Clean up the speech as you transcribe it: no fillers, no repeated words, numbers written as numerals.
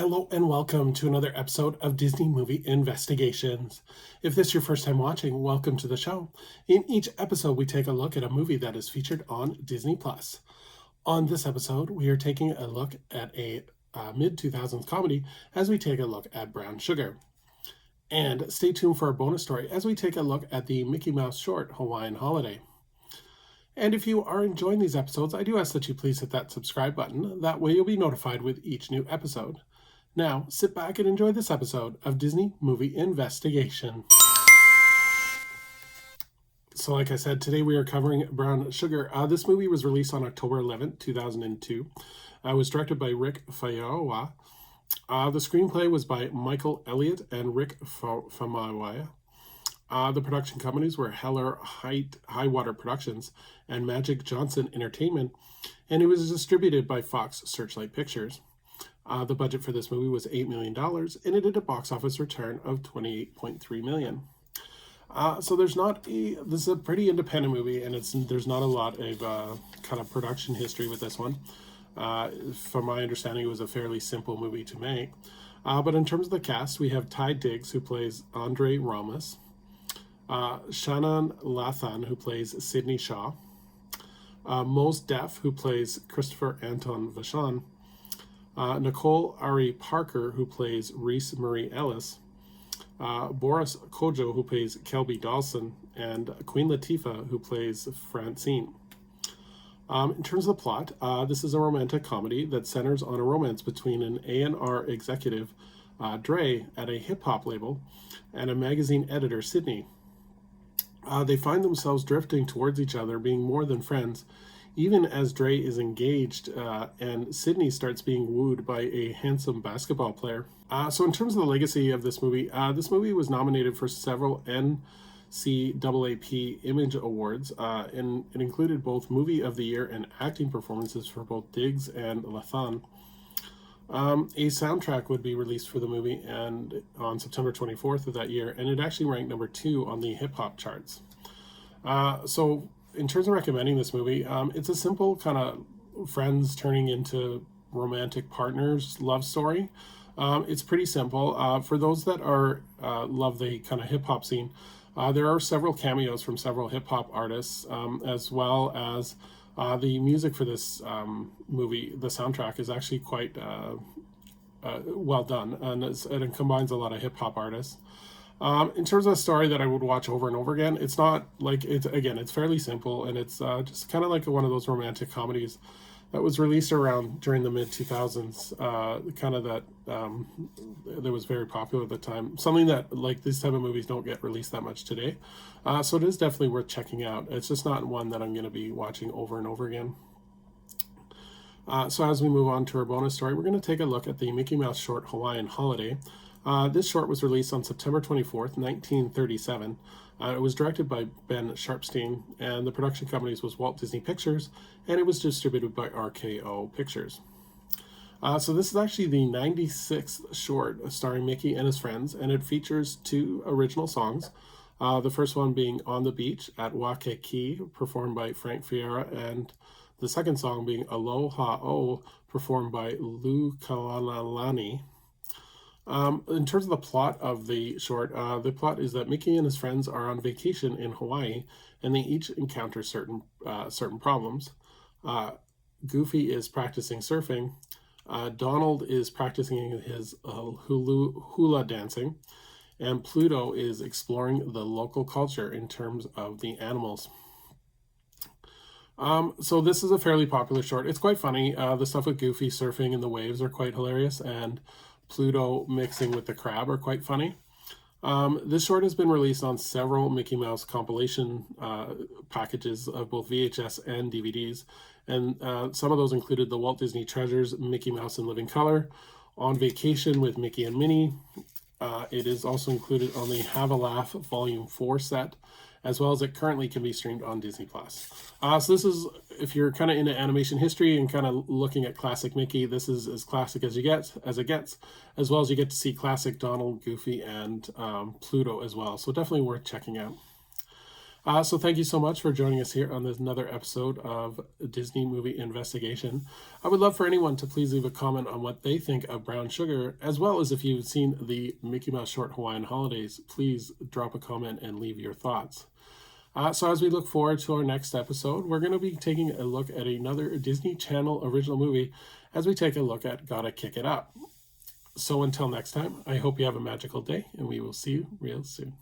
Hello and welcome to another episode of Disney Movie Investigations. If this is your first time watching, welcome to the show. In each episode, we take a look at a movie that is featured on Disney+. On this episode, we are taking a look at a mid-2000s comedy as we take a look at Brown Sugar. And stay tuned for our bonus story as we take a look at the Mickey Mouse short, Hawaiian Holiday. And if you are enjoying these episodes, I do ask that you please hit that subscribe button. That way you'll be notified with each new episode. Now, sit back and enjoy this episode of Disney Movie Investigation. So like I said, today we are covering Brown Sugar. This movie was released on October 11th, 2002. It was directed by Rick Fayawa. The screenplay was by Michael Elliott and Rick Famuyiwa. The production companies were Heller Highwater Productions and Magic Johnson Entertainment, and it was distributed by Fox Searchlight Pictures. The budget for this movie was $8 million, and it did a box office return of $28.3 million. So this is a pretty independent movie, and there's not a lot of kind of production history with this one. From my understanding, it was a fairly simple movie to make. But in terms of the cast, we have Taye Diggs, who plays Andre Ramos, Shannon Lathan, who plays Sydney Shaw, Mose Def, who plays Christopher Anton Vachon, Nicole Ari Parker, who plays Reese Marie Ellis, Boris Kojo, who plays Kelby Dawson, and Queen Latifah, who plays Francine. In terms of the plot, this is a romantic comedy that centers on a romance between an A&R executive, Dre, at a hip-hop label, and a magazine editor, Sydney. They find themselves drifting towards each other, being more than friends, even as Dre is engaged and Sydney starts being wooed by a handsome basketball player. So in terms of the legacy of this movie was nominated for several NCAAP Image Awards, and it included both Movie of the Year and acting performances for both Diggs and Lathan. A soundtrack would be released for the movie and on September 24th of that year, and it actually ranked number 2 on the hip-hop charts. So in terms of recommending this movie, it's a simple kind of friends turning into romantic partners love story. It's pretty simple. For those that are love the kind of hip-hop scene, there are several cameos from several hip-hop artists, as well as the music for this movie. The soundtrack is actually quite well done, and it combines a lot of hip-hop artists. In terms of a story that I would watch over and over again, it's not like it's fairly simple, and it's just kind of like one of those romantic comedies that was released around during the mid 2000s, that was very popular at the time. Something that like these type of movies don't get released that much today. So it is definitely worth checking out. It's just not one that I'm going to be watching over and over again. So as we move on to our bonus story, we're going to take a look at the Mickey Mouse short Hawaiian Holiday. This short was released on September 24th, 1937. It was directed by Ben Sharpstein, and the production companies was Walt Disney Pictures, and it was distributed by RKO Pictures. So this is actually the 96th short starring Mickey and his friends, and it features 2 original songs. The first one being On the Beach at Waikiki, performed by Frank Fiera, and the second song being Aloha O, performed by Lou Kalalani. In terms of the plot of the short, the plot is that Mickey and his friends are on vacation in Hawaii, and they each encounter certain problems. Goofy is practicing surfing. Donald is practicing his hula dancing, and Pluto is exploring the local culture in terms of the animals. So this is a fairly popular short. It's quite funny. The stuff with Goofy surfing in the waves are quite hilarious, and Pluto mixing with the crab are quite funny. This short has been released on several Mickey Mouse compilation packages of both VHS and DVDs, and some of those included the Walt Disney Treasures, Mickey Mouse in Living Color, On Vacation with Mickey and Minnie. It is also included on the Have a Laugh Volume 4 set, as well as it currently can be streamed on Disney+. So this is, if you're kind of into animation history and kind of looking at classic Mickey, this is as classic as it gets, as well as you get to see classic Donald, Goofy, and Pluto as well. So definitely worth checking out. So thank you so much for joining us here on this another episode of Disney Movie Investigation. I would love for anyone to please leave a comment on what they think of Brown Sugar, as well as if you've seen the Mickey Mouse short Hawaiian Holidays, please drop a comment and leave your thoughts. So as we look forward to our next episode, we're going to be taking a look at another Disney Channel original movie as we take a look at Gotta Kick It Up. So until next time, I hope you have a magical day, and we will see you real soon.